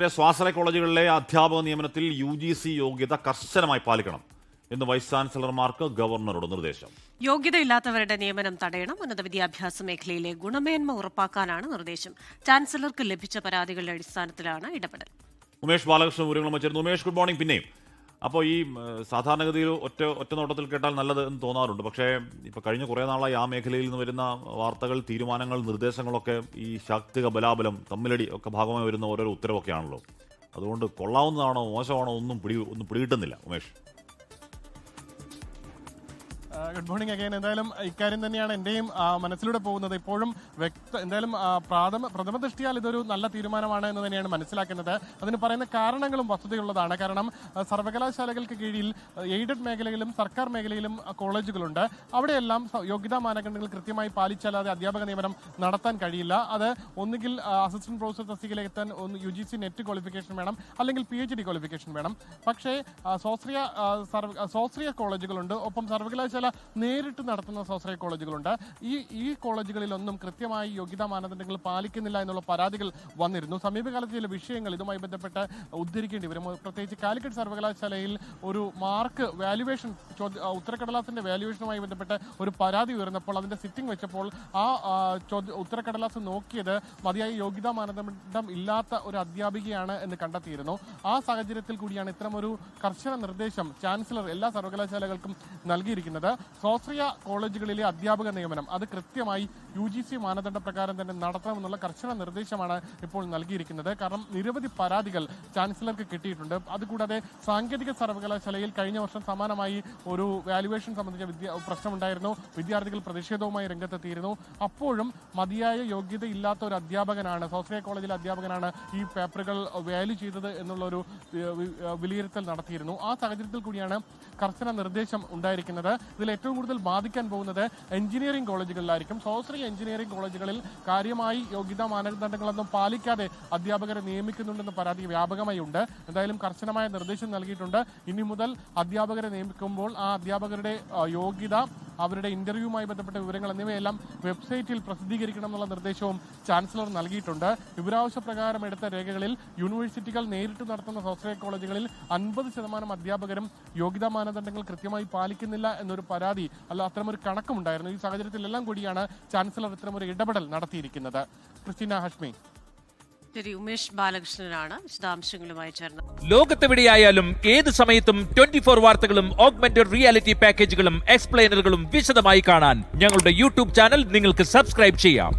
സ്വാശ്രയ കോളേജുകളിലെ അധ്യാപക നിയമനത്തിൽ UGC യോഗ്യത കർശനമായി പാലിക്കണം എന്ന് വൈസ് ചാൻസലർമാർക്ക് ഗവർണറുടെ നിർദ്ദേശം. യോഗ്യതയില്ലാത്തവരുടെ നിയമനം തടയണം. ഉന്നത വിദ്യാഭ്യാസ മേഖലയിലെ ഗുണമേന്മ ഉറപ്പാക്കാനാണ് നിർദ്ദേശം. ചാൻസലർക്ക് ലഭിച്ച പരാതികളുടെ അടിസ്ഥാനത്തിലാണ് ഇടപെടൽ. ഉമേഷ് ബാലകൃഷ്ണൻ വിവരങ്ങൾ വെച്ചിരുന്നു. Umesh, good morning. പിന്നെയും അപ്പോൾ ഈ സാധാരണഗതിയിൽ ഒറ്റ നോട്ടത്തിൽ കേട്ടാൽ നല്ലത് എന്ന് തോന്നാറുണ്ട്. പക്ഷേ ഇപ്പോൾ കഴിഞ്ഞ കുറേ നാളായി ആ മേഖലയിൽ നിന്ന് വരുന്ന വാർത്തകൾ, തീരുമാനങ്ങൾ, നിർദ്ദേശങ്ങളൊക്കെ ഈ ശാക്തിക ബലാബലം, തമ്മിലടി ഒക്കെ ഭാഗമായി വരുന്ന ഓരോരോ ഉത്തരവൊക്കെയാണല്ലോ. അതുകൊണ്ട് കൊള്ളാവുന്നതാണോ മോശമാണോ ഒന്നും പിടികിട്ടുന്നില്ല. Umesh, good morning again. എന്തായാലും ഇക്കാര്യം തന്നെയാണ് എൻ്റെയും മനസ്സിലൂടെ പോകുന്നത്. ഇപ്പോഴും എന്തായാലും പ്രഥമ ദൃഷ്ടിയാൽ ഇതൊരു നല്ല തീരുമാനമാണ് എന്ന് തന്നെയാണ് മനസ്സിലാക്കുന്നത്. അതിന് പറയുന്ന കാരണങ്ങളും വസ്തുതയുള്ളതാണ്. കാരണം സർവകലാശാലകൾക്ക് കീഴിൽ എയ്ഡഡ് മേഖലയിലും സർക്കാർ മേഖലയിലും കോളേജുകളുണ്ട്. അവിടെയെല്ലാം യോഗ്യതാ മാനദണ്ഡങ്ങൾ കൃത്യമായി പാലിച്ചാലാതെ അധ്യാപക നിയമനം നടത്താൻ കഴിയില്ല. അത് ഒന്നുകിൽ അസിസ്റ്റന്റ് പ്രൊഫസർ തസ്തികയിലേക്ക് എത്താൻ UGC നെറ്റ് ക്വാളിഫിക്കേഷൻ വേണം, അല്ലെങ്കിൽ PhD ക്വാളിഫിക്കേഷൻ വേണം. പക്ഷേ സ്വാശ്രയ കോളേജുകളുണ്ട്, ഒപ്പം സർവകലാശാല നേരിട്ട് നടത്തുന്ന സ്വാശ്രയ കോളേജുകളുണ്ട്. ഈ കോളേജുകളിലൊന്നും കൃത്യമായി യോഗ്യതാ മാനദണ്ഡങ്ങൾ പാലിക്കുന്നില്ല എന്നുള്ള പരാതികൾ വന്നിരുന്നു. സമീപകാലത്ത് ചില വിഷയങ്ങൾ ഇതുമായി ബന്ധപ്പെട്ട് ഉദ്ധരിക്കേണ്ടി വരും. പ്രത്യേകിച്ച് കാലിക്കറ്റ് സർവകലാശാലയിൽ ഒരു മാർക്ക് വാല്യുവേഷൻ, ഉത്തരക്കടലാസിന്റെ വാല്യുവേഷനുമായി ബന്ധപ്പെട്ട് ഒരു പരാതി ഉയർന്നപ്പോൾ അതിന്റെ സിറ്റിംഗ് വെച്ചപ്പോൾ ആ ഉത്തരക്കടലാസ് നോക്കിയത് മതിയായ യോഗ്യതാ മാനദണ്ഡം ഇല്ലാത്ത ഒരു അധ്യാപികയാണ് എന്ന് കണ്ടെത്തിയിരുന്നു. ആ സാഹചര്യത്തിൽ കൂടിയാണ് ഇത്തരമൊരു കർശന നിർദ്ദേശം ചാൻസലർ എല്ലാ സർവകലാശാലകൾക്കും നൽകിയിരിക്കുന്നത്. സ്വാശ്രയ കോളേജുകളിലെ അധ്യാപക നിയമനം അത് കൃത്യമായി UGC മാനദണ്ഡ പ്രകാരം തന്നെ നടത്തണമെന്നുള്ള കർശന നിർദ്ദേശമാണ് ഇപ്പോൾ നൽകിയിരിക്കുന്നത്. കാരണം നിരവധി പരാതികൾ ചാൻസലർക്ക് കിട്ടിയിട്ടുണ്ട്. അതുകൂടാതെ സാങ്കേതിക സർവകലാശാലയിൽ കഴിഞ്ഞ വർഷം സമാനമായി ഒരു വാല്യുവേഷൻ സംബന്ധിച്ച പ്രശ്നമുണ്ടായിരുന്നു. വിദ്യാർത്ഥികൾ പ്രതിഷേധവുമായി രംഗത്തെത്തിയിരുന്നു. അപ്പോഴും മതിയായ യോഗ്യത ഇല്ലാത്ത ഒരു അധ്യാപകനാണ്, സ്വാശ്രയ കോളേജിലെ അധ്യാപകനാണ് ഈ പേപ്പറുകൾ വാല്യൂ ചെയ്തത് എന്നുള്ളൊരു വിലയിരുത്തൽ നടത്തിയിരുന്നു. ആ സാഹചര്യത്തിൽ കൂടിയാണ് കർശന നിർദ്ദേശം ഉണ്ടായിരിക്കുന്നത്. ഇതിൽ ഏറ്റവും കൂടുതൽ ബാധിക്കാൻ പോകുന്നത് എഞ്ചിനീയറിംഗ് കോളേജുകളിലായിരിക്കും. സ്വാശ്രയ എഞ്ചിനീയറിംഗ് കോളേജുകളിൽ കാര്യമായി യോഗ്യതാ മാനദണ്ഡങ്ങളൊന്നും പാലിക്കാതെ അധ്യാപകരെ നിയമിക്കുന്നുണ്ടെന്ന് പരാതി വ്യാപകമായി ഉണ്ട്. എന്തായാലും കർശനമായ നിർദ്ദേശം നൽകിയിട്ടുണ്ട്. ഇനി മുതൽ അധ്യാപകരെ നിയമിക്കുമ്പോൾ ആ അധ്യാപകരുടെ യോഗ്യത, അവരുടെ ഇന്റർവ്യൂവുമായി ബന്ധപ്പെട്ട വിവരങ്ങൾ എന്നിവയെല്ലാം വെബ്സൈറ്റിൽ പ്രസിദ്ധീകരിക്കണം എന്നുള്ള നിർദ്ദേശവും ചാൻസലർ നൽകിയിട്ടുണ്ട്. വിവരാവശ്യപ്രകാരം എടുത്ത രേഖകളിൽ യൂണിവേഴ്സിറ്റികൾ നേരിട്ട് നടത്തുന്ന സ്വാശ്രയ കോളേജുകളിൽ 50% അധ്യാപകരും യോഗ്യതാ മാനദണ്ഡങ്ങൾ കൃത്യമായി പാലിക്കുന്നില്ല എന്നൊരു പരാതി, അത്തരമൊരു കണക്കുമുണ്ടായിരുന്നു. ഈ സാഹചര്യത്തിലെല്ലാം കൂടിയാണ് ചാൻസലർ ഇത്തരമൊരു ഇടപെടൽ നടത്തിയിരിക്കുന്നത്. ക്രിസ്റ്റീന, ഹാഷ്മി. ഉമേഷ് ബാലകൃഷ്ണനാണ് വിശദാംശങ്ങളുമായി ചേർന്നത്. ലോകത്തെവിടെയായാലും ഏത് സമയത്തും 24 വാർത്തകളും ഓഗ്മെന്റഡ് റിയാലിറ്റി പാക്കേജുകളും എക്സ്പ്ലെയിനറുകളും വിശദമായി കാണാൻ ഞങ്ങളുടെ YouTube ചാനൽ നിങ്ങൾക്ക് സബ്സ്ക്രൈബ് ചെയ്യാം.